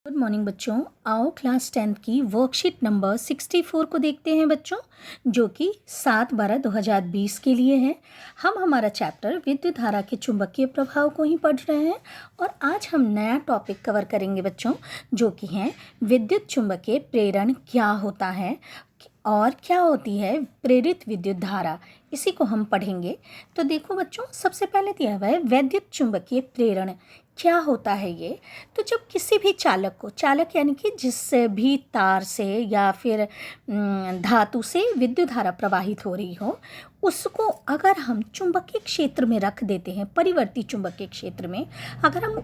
Good morning बच्चों। आओ class 10th की वर्कशीट नंबर 64 को देखते हैं बच्चों, जो कि 7/12/2020 के लिए है। हम हमारा चैप्टर विद्युत धारा के चुंबकीय प्रभाव को ही पढ़ रहे हैं और आज हम नया टॉपिक कवर करेंगे बच्चों, जो कि है विद्युत चुंबकीय प्रेरण क्या होता है और क्या होती है प्रेरित विद्युत धारा। इसी को हम पढ़ेंगे। तो देखो बच्चों, सबसे पहले दिया हुआ है विद्युत चुंबकीय प्रेरण क्या होता है ये। तो जब किसी भी चालक को, चालक यानी कि जिस भी तार से या फिर धातु से विद्युत धारा प्रवाहित हो रही हो, उसको अगर हम चुंबकीय क्षेत्र में रख देते हैं, परिवर्ती चुंबकीय क्षेत्र में अगर हम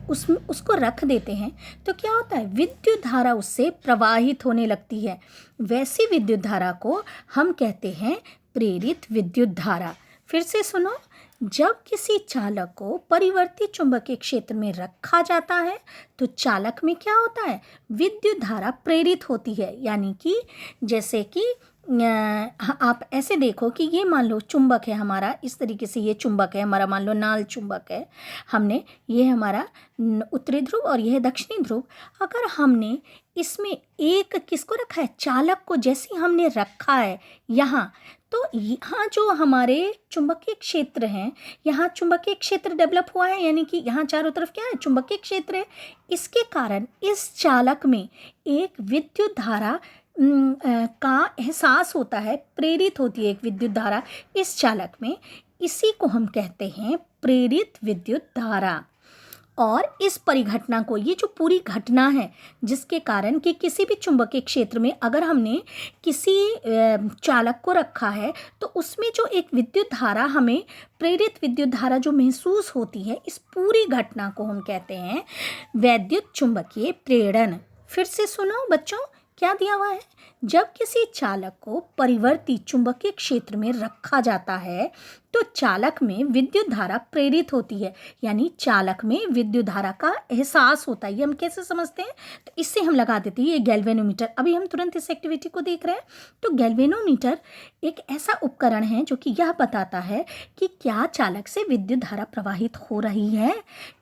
उसको रख देते हैं तो क्या होता है, विद्युत धारा उससे प्रवाहित होने लगती है। वैसी विद्युत धारा को हम कहते हैं प्रेरित विद्युत धारा। फिर से सुनो, जब किसी चालक को परिवर्ती चुंबकीय क्षेत्र में रखा जाता है तो चालक में क्या होता है, विद्युत धारा प्रेरित होती है। यानी कि जैसे कि आप ऐसे देखो कि ये मान लो चुंबक है हमारा, इस तरीके से ये चुंबक है हमारा, मान लो नाल चुंबक है, हमने ये हमारा उत्तरी ध्रुव और यह दक्षिणी ध्रुव। अगर हमने इसमें एक किसको रखा है, चालक को, जैसे हमने रखा है यहाँ, तो यहाँ जो हमारे चुंबकीय क्षेत्र हैं, यहाँ चुंबकीय क्षेत्र डेवलप हुआ है, यानी कि यहाँ चारों तरफ क्या है, चुंबकीय क्षेत्र है। इसके कारण इस चालक में एक विद्युत धारा का एहसास होता है, प्रेरित होती है एक विद्युत धारा इस चालक में। इसी को हम कहते हैं प्रेरित विद्युत धारा। और इस परिघटना को, ये जो पूरी घटना है जिसके कारण कि किसी भी चुंबकीय क्षेत्र में अगर हमने किसी चालक को रखा है तो उसमें जो एक विद्युत धारा, हमें प्रेरित विद्युत धारा जो महसूस होती है, इस पूरी घटना को हम कहते हैं वैद्युत चुंबकीय प्रेरण। फिर से सुनो बच्चों, क्या दिया हुआ है, जब किसी चालक को परिवर्ती चुंबकीय क्षेत्र में रखा जाता है तो चालक में विद्युत धारा प्रेरित होती है, यानी चालक में विद्युत धारा का एहसास होता है। ये हम कैसे समझते हैं, तो इससे हम लगा देते हैं ये गैल्वेनोमीटर। अभी हम तुरंत इस एक्टिविटी को देख रहे हैं। तो गैल्वेनोमीटर एक ऐसा उपकरण है जो कि यह बताता है कि क्या चालक से विद्युत धारा प्रवाहित हो रही है।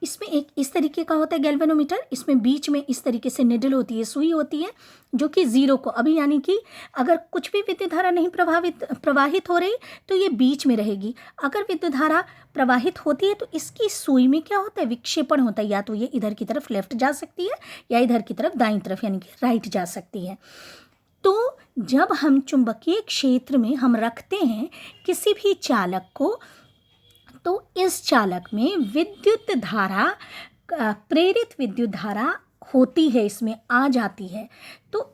इसमें एक इस तरीके का होता है गैल्वेनोमीटर, इसमें बीच में इस तरीके से निडल होती है, सुई होती है, जो कि जीरो को, अभी यानी कि अगर कुछ भी विद्युत धारा नहीं प्रवाहित हो रही तो ये बीच में रहेगी। अगर विद्युत धारा प्रवाहित होती है तो इसकी सुई में क्या होता है, विक्षेपण होता है, या तो ये इधर की तरफ लेफ्ट जा सकती है या इधर की तरफ दाईं तरफ यानी कि राइट जा सकती है। तो जब हम चुंबकीय क्षेत्र में हम रखते हैं किसी भी चालक को, तो इस चालक में विद्युत धारा, प्रेरित विद्युत धारा होती है, इसमें आ जाती है। तो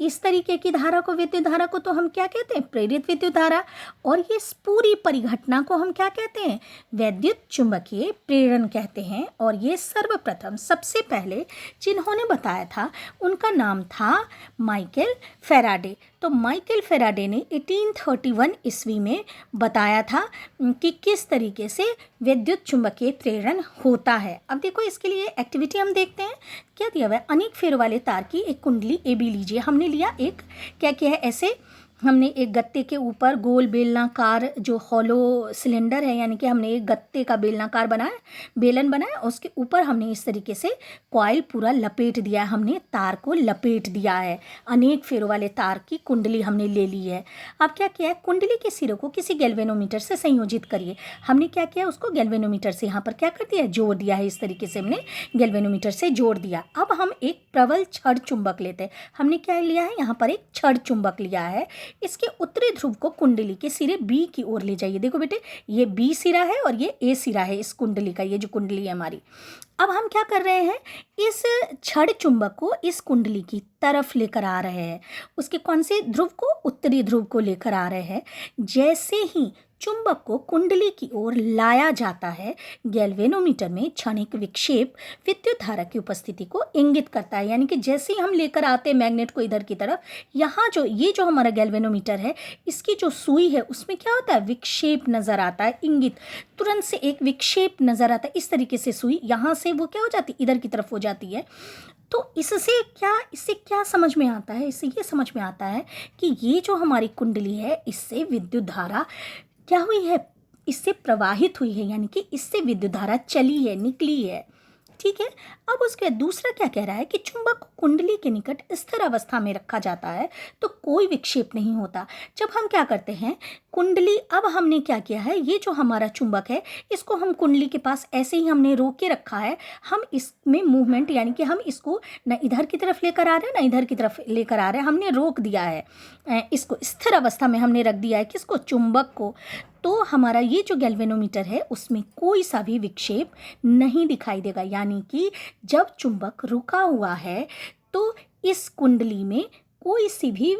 इस तरीके की धारा को, विद्युत धारा को तो हम क्या कहते हैं, प्रेरित विद्युत धारा। और ये पूरी परिघटना को हम क्या कहते हैं, वैद्युत चुंबकीय प्रेरण कहते हैं। और ये सर्वप्रथम, सबसे पहले जिन्होंने बताया था उनका नाम था माइकल फैराडे। तो माइकल फैराडे ने 1831 ईस्वी में बताया था कि किस तरीके से विद्युत चुंबकीय प्रेरण होता है। अब देखो, इसके लिए एक्टिविटी हम देखते हैं। क्या दिया हुआ है, अनेक फेरों वाले तार की एक कुंडली ए बी लीजिए। हमने लिया एक, क्या किया है, ऐसे हमने एक गत्ते के ऊपर गोल बेलनाकार जो हॉलो सिलेंडर है, यानी कि हमने एक गत्ते का बेलनाकार बनाया, बेलन बनाया, और उसके ऊपर हमने इस तरीके से कॉइल पूरा लपेट दिया है, हमने तार को लपेट दिया है। अनेक फेरों वाले तार की कुंडली हमने ले ली है। अब क्या किया है, कुंडली के सिरों को किसी गैल्वेनोमीटर से संयोजित करिए। हमने क्या किया, उसको गैल्वेनोमीटर से यहाँ पर क्या कर दिया, जोड़ दिया है। इस तरीके से हमने गैल्वेनोमीटर से जोड़ दिया। अब हम एक प्रबल छड़ चुंबक लेते हैं। हमने क्या लिया है, यहाँ पर एक छड़ चुंबक लिया है। इसके उत्तरी ध्रुव को कुंडली के सिरे बी की ओर ले जाइए। देखो बेटे, ये बी सिरा है और ये ए सिरा है इस कुंडली का, ये जो कुंडली है हमारी। अब हम क्या कर रहे हैं, इस छड़ चुंबक को इस कुंडली की तरफ लेकर आ रहे हैं। उसके कौन से ध्रुव को, उत्तरी ध्रुव को लेकर आ रहे हैं। जैसे ही चुंबक को कुंडली की ओर लाया जाता है, गैल्वेनोमीटर में क्षणिक विक्षेप विद्युत धारा की उपस्थिति को इंगित करता है। यानी कि जैसे ही हम लेकर आते हैं मैग्नेट को इधर की तरफ, यहाँ जो ये जो हमारा गैल्वेनोमीटर है, इसकी जो सुई है उसमें क्या होता है, विक्षेप नजर आता है, इंगित, तुरंत से एक विक्षेप नजर आता है। इस तरीके से सुई यहाँ से वो क्या हो जाती है, इधर की तरफ हो जाती है। तो इससे क्या समझ में आता है, इससे ये समझ में आता है कि ये जो हमारी कुंडली है, इससे विद्युत धारा क्या हुई है, इससे प्रवाहित हुई है, यानी कि इससे विद्युत धारा चली है, निकली है। ठीक है। अब उसके दूसरा क्या कह रहा है कि चुंबक को कुंडली के निकट स्थिर अवस्था में रखा जाता है तो कोई विक्षेप नहीं होता। जब हम क्या करते हैं, कुंडली, अब हमने क्या किया है, ये जो हमारा चुंबक है इसको हम कुंडली के पास ऐसे ही हमने रोक के रखा है। हम इसमें मूवमेंट यानी कि हम इसको न इधर की तरफ लेकर आ रहे हैं न इधर की तरफ लेकर आ रहे हैं, हमने रोक दिया है, इसको स्थिर अवस्था में हमने रख दिया है, किसको, चुंबक को। तो हमारा ये जो गैल्वेनोमीटर है उसमें कोई सा भी विक्षेप नहीं दिखाई देगा, यानी कि जब चुंबक रुका हुआ है तो इस कुंडली में कोई सी भी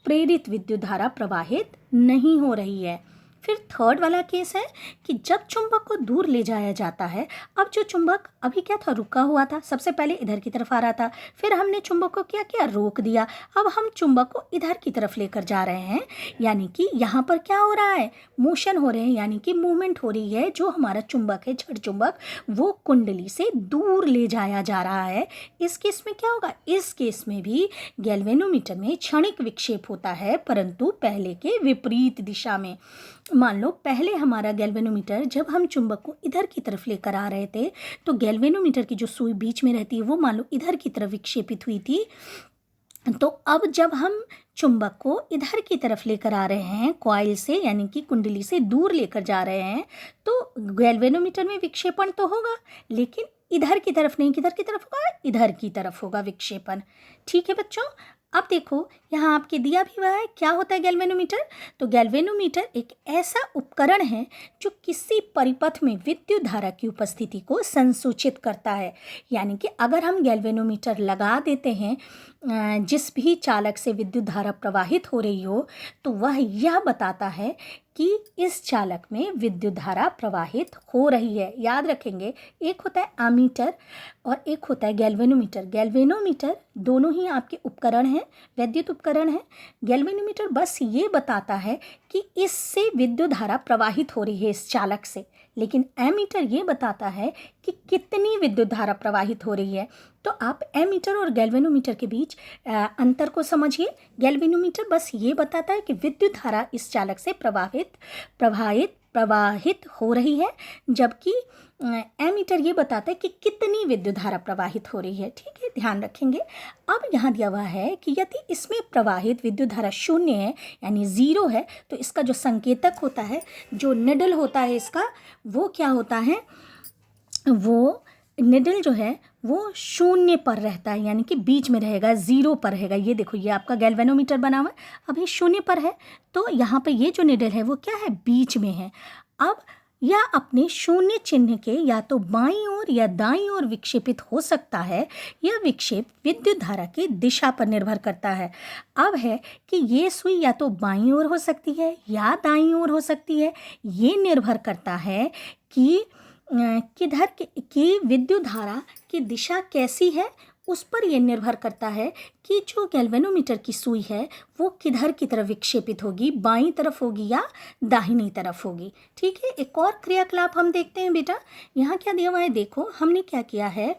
प्रेरित विद्युत धारा प्रवाहित नहीं हो रही है। फिर थर्ड वाला केस है कि जब चुंबक को दूर ले जाया जाता है, अब जो चुंबक अभी क्या था, रुका हुआ था, सबसे पहले इधर की तरफ आ रहा था, फिर हमने चुंबक को क्या किया, रोक दिया। अब हम चुंबक को इधर की तरफ लेकर जा रहे हैं, यानी कि यहाँ पर क्या हो रहा है, मोशन हो रहे हैं, यानी कि मूवमेंट हो रही है। जो हमारा चुंबक है, जड़ चुंबक, वो कुंडली से दूर ले जाया जा रहा है। इस केस में क्या होगा, इस केस में भी गैल्वेनोमीटर में क्षणिक विक्षेप होता है, परंतु पहले के विपरीत दिशा में। मान लो पहले हमारा गैल्वेनोमीटर, जब हम चुंबक को इधर की तरफ लेकर आ रहे थे तो गैल्वेनोमीटर की जो सुई बीच में रहती है वो मान लो इधर की तरफ विक्षेपित हुई थी। तो अब जब हम चुंबक को इधर की तरफ लेकर आ रहे हैं कॉइल से, यानी कि कुंडली से दूर लेकर जा रहे हैं, तो गैल्वेनोमीटर में विक्षेपण तो होगा, लेकिन इधर की तरफ नहीं, किधर की तरफ होगा, इधर की तरफ होगा विक्षेपण। ठीक है बच्चों। अब देखो यहाँ आपके दिया भी हुआ है, क्या होता है गैल्वेनोमीटर। तो गैल्वेनोमीटर एक ऐसा उपकरण है जो किसी परिपथ में विद्युत धारा की उपस्थिति को संसूचित करता है। यानी कि अगर हम गैल्वेनोमीटर लगा देते हैं जिस भी चालक से विद्युत धारा प्रवाहित हो रही हो, तो वह यह बताता है कि इस चालक में विद्युत धारा प्रवाहित हो रही है। याद रखेंगे, एक होता है एमीटर और एक होता है गैल्वेनोमीटर। गैल्वेनोमीटर दोनों ही आपके उपकरण हैं, वैद्युत उपकरण हैं। गैल्वेनोमीटर बस ये बताता है कि इससे विद्युत धारा प्रवाहित हो रही है इस चालक से, लेकिन एमीटर ये बताता है कि कितनी विद्युत धारा प्रवाहित हो रही है। तो आप एमीटर और गैल्वेनोमीटर के बीच अंतर को समझिए। गैल्वेनोमीटर बस ये बताता है कि विद्युत धारा इस चालक से प्रवाहित हो रही है, जबकि एमीटर ये बताता है कि कितनी विद्युत धारा प्रवाहित हो रही है। ठीक है, ध्यान रखेंगे। अब यहाँ दिया हुआ है कि यदि इसमें प्रवाहित विद्युत धारा शून्य है, यानी ज़ीरो है, तो इसका जो संकेतक होता है, जो निडल होता है इसका, वो क्या होता है, वो निडल जो है वो शून्य पर रहता है, यानी कि बीच में रहेगा, ज़ीरो पर रहेगा। ये देखो, ये आपका गैल्वेनोमीटर बना हुआ है, अभी शून्य पर है, तो यहाँ पे ये जो निडल है वो क्या है, बीच में है। अब यह अपने शून्य चिन्ह के या तो बाईं ओर या दाईं ओर विक्षेपित हो सकता है। यह विक्षेप विद्युत धारा की दिशा पर निर्भर करता है। अब है कि ये सुई या तो बाईं ओर हो सकती है या दाईं ओर हो सकती है। ये निर्भर करता है कि किधर की विद्युत धारा की दिशा कैसी है, उस पर यह निर्भर करता है कि जो गैल्वेनोमीटर की सुई है वो किधर की तरफ विक्षेपित होगी, बाईं तरफ होगी या दाहिनी तरफ होगी। ठीक है, एक और क्रियाकलाप हम देखते हैं बेटा। यहाँ क्या दिया हुआ है, देखो हमने क्या किया है,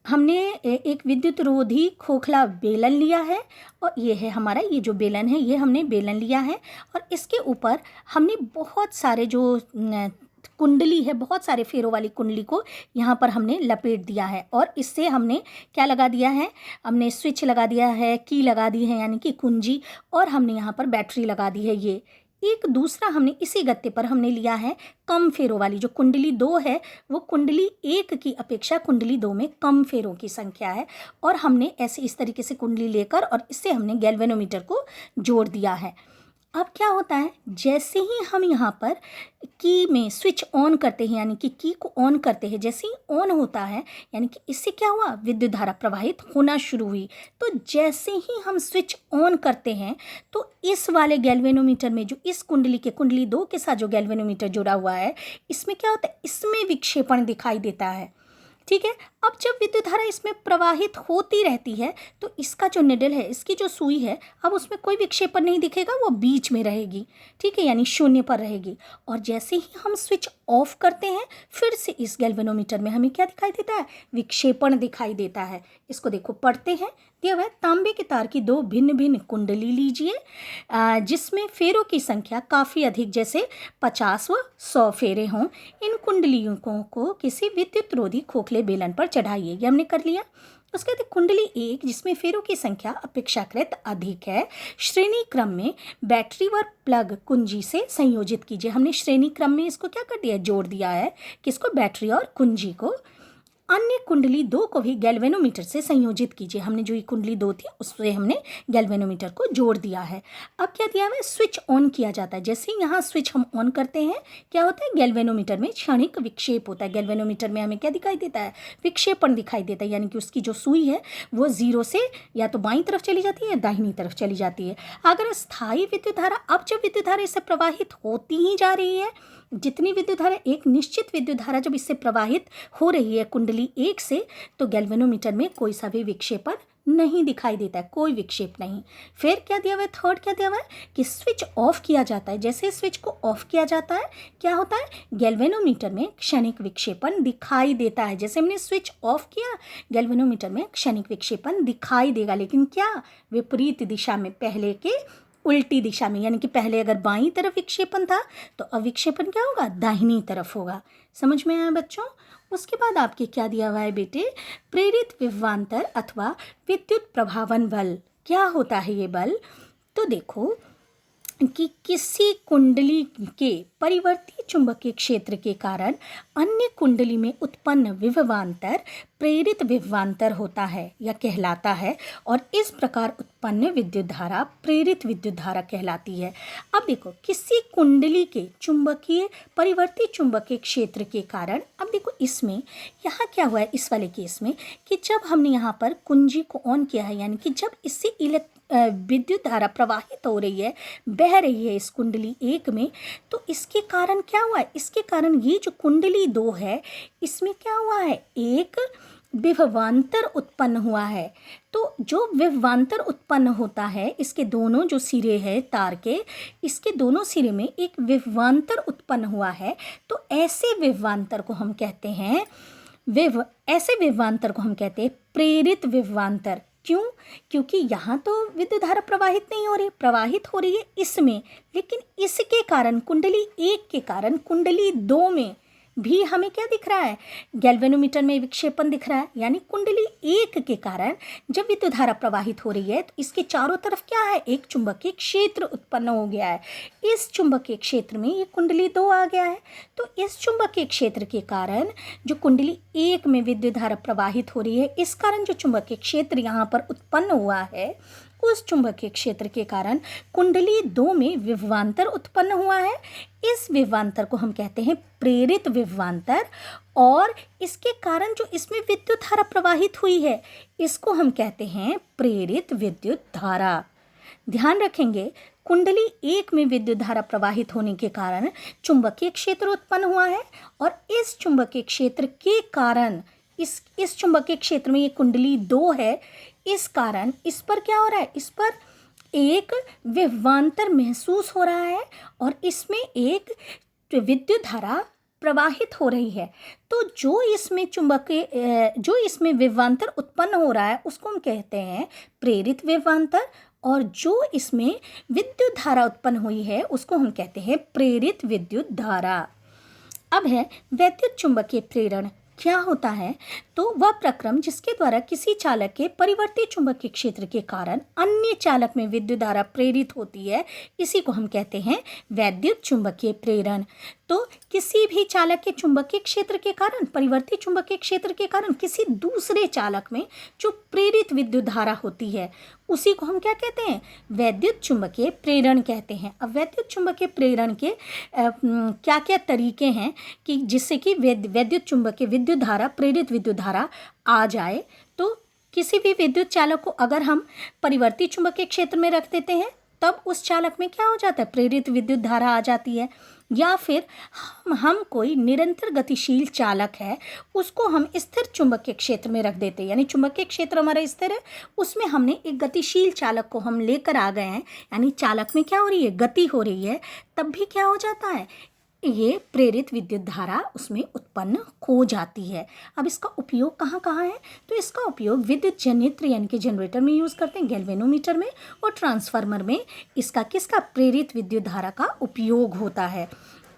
हमने एक विद्युत रोधी खोखला बेलन लिया है, और ये है हमारा, ये जो बेलन है ये हमने बेलन लिया है, और इसके ऊपर हमने बहुत सारे जो कुंडली है, बहुत सारे फेरों वाली कुंडली को यहाँ पर हमने लपेट दिया है, और इससे हमने क्या लगा दिया है, हमने स्विच लगा दिया है, की लगा दी है यानी कि कुंजी, और हमने यहाँ पर बैटरी लगा दी है। ये एक दूसरा हमने इसी गत्ते पर हमने लिया है कम फेरों वाली, जो कुंडली 2 है वो कुंडली 1 की अपेक्षा कुंडली 2 में कम फेरों की संख्या है, और हमने ऐसे इस तरीके से कुंडली लेकर और इससे हमने गैल्वेनोमीटर को जोड़ दिया है। अब क्या होता है, जैसे ही हम यहाँ पर की में स्विच ऑन करते हैं, यानी कि की को ऑन करते हैं, जैसे ही ऑन होता है, यानी कि इससे क्या हुआ, विद्युत धारा प्रवाहित होना शुरू हुई। तो जैसे ही हम स्विच ऑन करते हैं तो इस वाले गैल्वेनोमीटर में, जो इस कुंडली 2 के साथ जो गैल्वेनोमीटर जुड़ा हुआ है, इसमें क्या होता है, इसमें विक्षेपण दिखाई देता है। ठीक है, अब जब विद्युत धारा इसमें प्रवाहित होती रहती है तो इसका जो निडल है, इसकी जो सुई है, अब उसमें कोई विक्षेपण नहीं दिखेगा, वो बीच में रहेगी। ठीक है, यानी शून्य पर रहेगी। और जैसे ही हम स्विच ऑफ करते हैं, फिर से इस गैल्वेनोमीटर में हमें क्या दिखाई देता है, विक्षेपण दिखाई देता है। इसको देखो पढ़ते हैं, दिया हुआ है तांबे के तार की दो भिन्न भिन्न कुंडली लीजिए जिसमें फेरों की संख्या काफ़ी अधिक जैसे 50 व 100 फेरे हों। इन कुंडलियों को किसी विद्युत रोधी खोखले बेलन पर चढ़ाइए। ये हमने कर लिया। उसके बाद कुंडली एक जिसमें फेरों की संख्या अपेक्षाकृत अधिक है, श्रेणी क्रम में बैटरी व प्लग कुंजी से संयोजित कीजिए। हमने श्रेणी क्रम में इसको क्या कर दिया, जोड़ दिया है, किसको, बैटरी और कुंजी को। अन्य कुंडली 2 को भी गैल्वेनोमीटर से संयोजित कीजिए। हमने जो ये कुंडली 2 थी उससे हमने गैल्वेनोमीटर को जोड़ दिया है। अब क्या दिया हुआ है, स्विच ऑन किया जाता है। जैसे ही यहाँ स्विच हम ऑन करते हैं क्या होता है, गैल्वेनोमीटर में क्षणिक विक्षेप होता है। गैल्वेनोमीटर में हमें क्या दिखाई देता है, विक्षेपण दिखाई देता है, यानी कि उसकी जो सुई है वो 0 से या तो बाईं तरफ चली जाती है या दाहिनी तरफ चली जाती है। अगर स्थायी विद्युत धारा, अब जब विद्युत धारा इससे प्रवाहित होती ही जा रही है, जितनी विद्युत धारा, एक निश्चित विद्युत धारा जब इससे प्रवाहित हो रही है कुंडली 1 से, तो गैल्वेनोमीटर में कोई सा भी विक्षेपण नहीं दिखाई देता है, कोई विक्षेप नहीं। फिर क्या दिया हुआ है, थर्ड क्या दिया हुआ है कि स्विच ऑफ किया जाता है। जैसे स्विच को ऑफ किया जाता है क्या होता है, गैल्वेनोमीटर में क्षणिक विक्षेपण दिखाई देता है। जैसे हमने स्विच ऑफ किया, गैल्वेनोमीटर में क्षणिक विक्षेपण दिखाई देगा, लेकिन क्या, विपरीत दिशा में, पहले के उल्टी दिशा में। यानी कि पहले अगर बाईं तरफ विक्षेपण था तो अब विक्षेपण क्या होगा, दाहिनी तरफ होगा। समझ में आया बच्चों। उसके बाद आपके क्या दिया हुआ है बेटे, प्रेरित विभवांतर अथवा विद्युत प्रभावन बल। क्या होता है ये बल, तो देखो कि किसी कुंडली के परिवर्ती चुंबकीय क्षेत्र के कारण अन्य कुंडली में उत्पन्न विभवांतर प्रेरित विभवांतर होता है या कहलाता है, और इस प्रकार उत्पन्न विद्युत धारा प्रेरित विद्युत धारा कहलाती है। अब देखो, किसी कुंडली के चुंबकीय परिवर्ती चुंबकीय क्षेत्र के कारण, अब देखो इसमें यहाँ क्या हुआ है, इस वाले केस में कि जब हमने यहाँ पर कुंजी को ऑन किया है, यानी कि जब इससे विद्युत धारा प्रवाहित हो रही है, बह रही है इस कुंडली 1 में, तो इसके कारण क्या हुआ है, इसके कारण ये जो कुंडली 2 है इसमें क्या हुआ है, एक विभवांतर उत्पन्न हुआ है। तो जो विभवांतर उत्पन्न होता है, इसके दोनों जो सिरे हैं तार के, इसके दोनों सिरे में एक विभवांतर उत्पन्न हुआ है। तो ऐसे विभवांतर को हम कहते हैं प्रेरित विभवांतर। क्यों, क्योंकि यहाँ तो विद्युत धारा प्रवाहित नहीं हो रही, प्रवाहित हो रही है इसमें, लेकिन इसके कारण कुंडली 1 के कारण कुंडली 2 में भी हमें क्या दिख रहा है, गैल्वेनोमीटर में विक्षेपण दिख रहा है। यानी कुंडली 1 के कारण जब विद्युत धारा प्रवाहित हो रही है तो इसके चारों तरफ क्या है, एक चुंबकीय क्षेत्र उत्पन्न हो गया है। इस चुंबकीय क्षेत्र में ये कुंडली 2 आ गया है। तो इस चुंबकीय क्षेत्र के कारण जो कुंडली 1 में विद्युत धारा प्रवाहित हो रही है, इस कारण जो चुंबकीय क्षेत्र यहाँ पर उत्पन्न हुआ है, उस चुंबकीय क्षेत्र के कारण कुंडली 2 में विभवांतर उत्पन्न हुआ है। इस विभवांतर को हम कहते हैं प्रेरित विभवांतर, और इसके कारण जो इसमें विद्युत धारा प्रवाहित हुई है इसको हम कहते हैं प्रेरित विद्युत धारा। ध्यान रखेंगे, कुंडली 1 में विद्युत धारा प्रवाहित होने के कारण चुंबकीय क्षेत्र उत्पन्न हुआ है, और इस चुंबकीय क्षेत्र के कारण इस चुंबकीय क्षेत्र में ये कुंडली 2 है, इस कारण इस पर क्या हो रहा है, इस पर एक विभवांतर महसूस हो रहा है और इसमें एक विद्युत धारा प्रवाहित हो रही है। तो जो इसमें विभवांतर उत्पन्न हो रहा है उसको हम कहते हैं प्रेरित विभवांतर, और जो इसमें विद्युत धारा उत्पन्न हुई है उसको हम कहते हैं प्रेरित विद्युत धारा। अब है वैद्युत चुंबकीय प्रेरण। क्या होता है, तो वह प्रक्रम जिसके द्वारा किसी चालक के परिवर्ती चुंबकीय क्षेत्र के कारण अन्य चालक में विद्युत धारा प्रेरित होती है, इसी को हम कहते हैं वैद्युत चुंबकीय प्रेरण। तो किसी भी चालक के चुंबकीय क्षेत्र के कारण, परिवर्ती चुंबकीय क्षेत्र के कारण किसी दूसरे चालक में जो प्रेरित विद्युत धारा होती है उसी को हम क्या कहते हैं, वैद्युत चुंबकीय प्रेरण कहते हैं। अब वैद्युत चुंबकीय प्रेरण के क्या क्या तरीके हैं कि जिससे कि वैद्युत चुंबकीय विद्युत धारा, प्रेरित विद्युत धारा आ जाए। तो किसी भी विद्युत चालक को अगर हम परिवर्ती चुंबकीय क्षेत्र में रख देते हैं तब उस चालक में क्या हो जाता है, प्रेरित विद्युत धारा आ जाती है। या फिर हम कोई निरंतर गतिशील चालक है उसको हम स्थिर चुंबकीय क्षेत्र में रख देते हैं, यानी चुंबकीय क्षेत्र हमारा स्थिर है, उसमें हमने एक गतिशील चालक को हम लेकर आ गए हैं, यानी चालक में क्या हो रही है, गति हो रही है, तब भी क्या हो जाता है, ये प्रेरित विद्युत धारा उसमें उत्पन्न हो जाती है। अब इसका उपयोग कहाँ कहाँ है? तो इसका उपयोग विद्युत जनित्र यानी कि जनरेटर में यूज़ करते हैं, गैल्वेनोमीटर में और ट्रांसफार्मर में इसका प्रेरित विद्युत धारा का उपयोग होता है।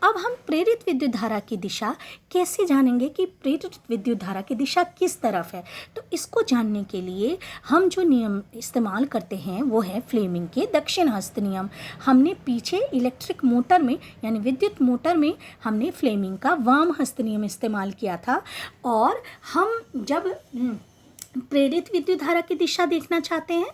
अब हम प्रेरित विद्युत धारा की दिशा कैसे जानेंगे कि प्रेरित विद्युत धारा की दिशा किस तरफ है? तो इसको जानने के लिए हम जो नियम इस्तेमाल करते हैं वो है फ्लेमिंग के दक्षिण हस्त नियम। हमने पीछे इलेक्ट्रिक मोटर में यानी विद्युत मोटर में हमने फ्लेमिंग का वाम हस्त नियम इस्तेमाल किया था, और हम जब प्रेरित विद्युत धारा की दिशा देखना चाहते हैं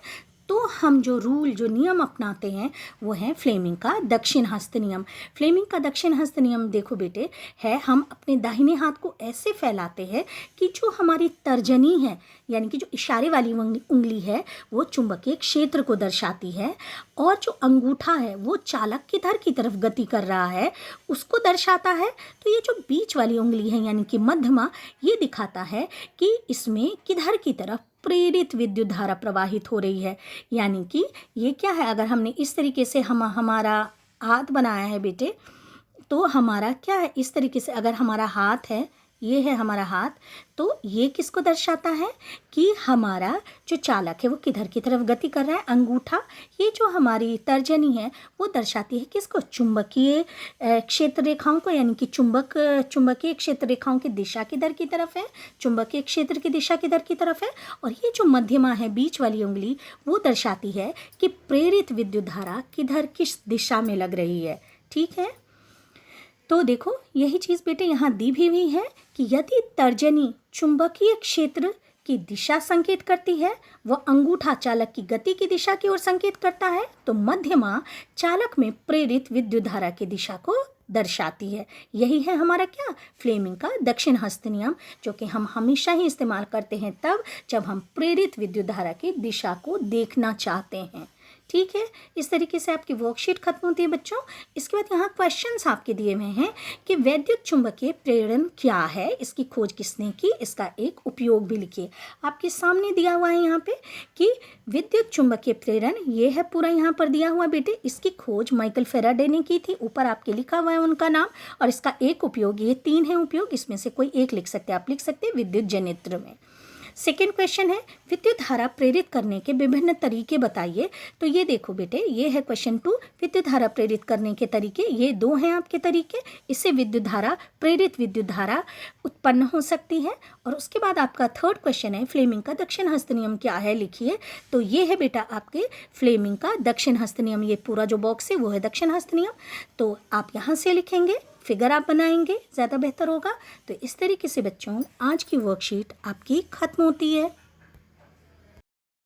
तो हम जो नियम अपनाते हैं वो है फ्लेमिंग का दक्षिण हस्त नियम। फ्लेमिंग का दक्षिण हस्त नियम देखो बेटे है, हम अपने दाहिने हाथ को ऐसे फैलाते हैं कि जो हमारी तर्जनी है यानी कि जो इशारे वाली उंगली है वो चुंबकीय क्षेत्र को दर्शाती है, और जो अंगूठा है वो चालक किधर की तरफ गति कर रहा है उसको दर्शाता है। तो ये जो बीच वाली उंगली है यानी कि मध्यमा, ये दिखाता है कि इसमें किधर की तरफ प्रेरित विद्युत धारा प्रवाहित हो रही है। यानी कि ये क्या है, अगर हमने इस तरीके से हमारा हाथ बनाया है बेटे, तो हमारा क्या है, इस तरीके से अगर हमारा हाथ है, ये है हमारा हाथ, तो ये किसको दर्शाता है कि हमारा जो चालक है वो किधर की तरफ गति कर रहा है। अंगूठा, ये जो हमारी तर्जनी है वो दर्शाती है किसको, चुंबकीय क्षेत्र रेखाओं को, यानी कि चुंबकीय क्षेत्र रेखाओं की दिशा किधर की तरफ है, चुंबकीय क्षेत्र की दिशा किधर की तरफ है। और ये जो मध्यमा है बीच वाली उंगली वो दर्शाती है कि प्रेरित विद्युत धारा किधर किस दिशा में लग रही है। ठीक है, तो देखो यही चीज़ बेटे यहाँ दी भी हुई है कि यदि तर्जनी चुंबकीय क्षेत्र की दिशा संकेत करती है, वह अंगूठा चालक की गति की दिशा की ओर संकेत करता है, तो मध्यमा चालक में प्रेरित विद्युत धारा की दिशा को दर्शाती है। यही है हमारा क्या, फ्लेमिंग का दक्षिण हस्त नियम, जो कि हम हमेशा ही इस्तेमाल करते हैं तब जब हम प्रेरित विद्युत धारा की दिशा को देखना चाहते हैं। ठीक है, इस तरीके से आपकी वर्कशीट खत्म होती है बच्चों। इसके बाद यहाँ क्वेश्चंस आपके दिए हुए हैं कि वैद्युत चुंबकीय प्रेरण क्या है, इसकी खोज किसने की, इसका एक उपयोग भी लिखिए। आपके सामने दिया हुआ है यहाँ पे कि विद्युत चुंबकीय प्रेरण, ये है पूरा यहाँ पर दिया हुआ बेटे, इसकी खोज माइकल फेराडे ने की थी। ऊपर आपके लिखा हुआ है उनका नाम, और इसका एक उपयोग, ये 3 है उपयोग, इसमें से कोई एक लिख सकते हैं, आप लिख सकते हैं विद्युत जनित्र में। सेकेंड क्वेश्चन है विद्युत धारा प्रेरित करने के विभिन्न तरीके बताइए। तो ये देखो बेटे, ये है क्वेश्चन 2, विद्युत धारा प्रेरित करने के तरीके, ये 2 हैं आपके तरीके। इससे विद्युत धारा, प्रेरित विद्युत धारा उत्पन्न हो सकती है। और उसके बाद आपका थर्ड क्वेश्चन है फ्लेमिंग का दक्षिण हस्त नियम क्या है, लिखिए। तो ये है बेटा आपके फ्लेमिंग का दक्षिण हस्त नियम, ये पूरा जो बॉक्स है वो है दक्षिण हस्त नियम। तो आप यहाँ से लिखेंगे, फिगर आप बनाएंगे, ज़्यादा बेहतर होगा। तो इस तरीके से बच्चों आज की वर्कशीट आपकी खत्म होती है।